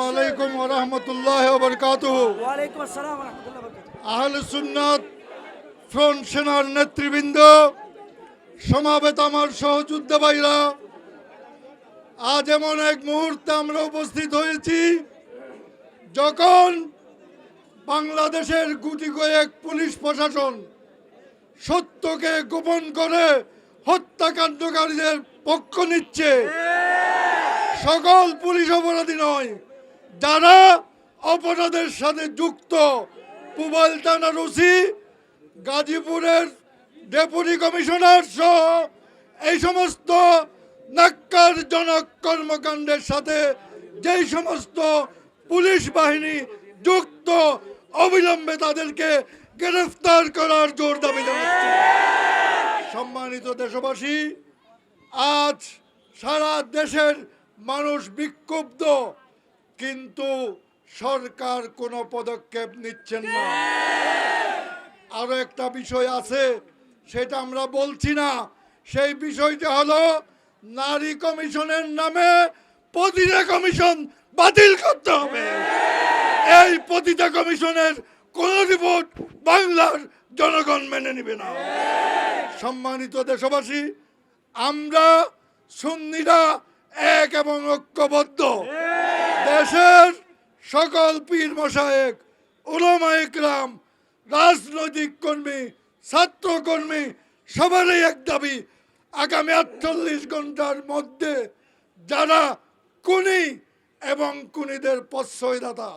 আলাইকুম ওয়া রাহমাতুল্লাহি ওয়া বারাকাতুহু। ওয়ালাইকুম আসসালাম ওয়া রাহমাতুল্লাহি ওয়া বারাকাতুহু। আহলে সুন্নাত ফ্রন্ট সেনার নেতৃবৃন্দ, সমাবেত আমার সহযোদ্ধা ভাইরা, আজ এমন এক মুহূর্তে আমরা উপস্থিত হয়েছি যখন বাংলাদেশের গুটি কয়েক পুলিশ প্রশাসন সত্যকে গোপন করে হত্যাকাণ্ডকারীদের পক্ষ নিচ্ছে। সকল পুলিশ অপরাধী নয়, যারা অপরাধের সাথে যুক্ত, পুবাইল থানার ওসি, গাজীপুরের ডেপুটি কমিশনার সহ এই সমস্ত ন্যাক্কারজনক কর্মকাণ্ডের সাথে যেই সমস্ত পুলিশ বাহিনী যুক্ত, অবিলম্বে তাদেরকে গ্রেফতার করার জোর দাবি জানাচ্ছি। সম্মানিত দেশবাসী, আজ সারা দেশের মানুষ বিক্ষুব্ধ, কিন্তু সরকার কোনো পদক্ষেপ নিচ্ছেন না। আরো একটা বিষয় আছে, সেটা আমরা বলছি না। সেই বিষয়টা হলো নারী কমিশনের নামে পতিতা কমিশন বাতিল করতে হবে। এই পতিতা কমিশনের কোন রিপোর্ট বাংলার জনগণ মেনে নেবে না। সম্মানিত দেশবাসী, আমরা সুন্নিরা এক এবং ঐক্যবদ্ধ। দেশের সকল পীর মশায়েক, উলামায়ে কেরাম, রাজনৈতিক কর্মী, ছাত্রকর্মী, সবারই এক দাবি, আগামী 48 ঘন্টার মধ্যে যারা খুনি এবং খুনিদের প্রশ্রয়দাতা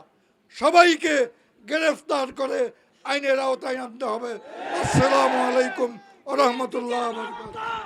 সবাইকে গ্রেফতার করে আইনের আওতায় আনতে হবে। আসসালামু আলাইকুম ওয়া রাহমাতুল্লাহি ওয়া বারাকাতুহু।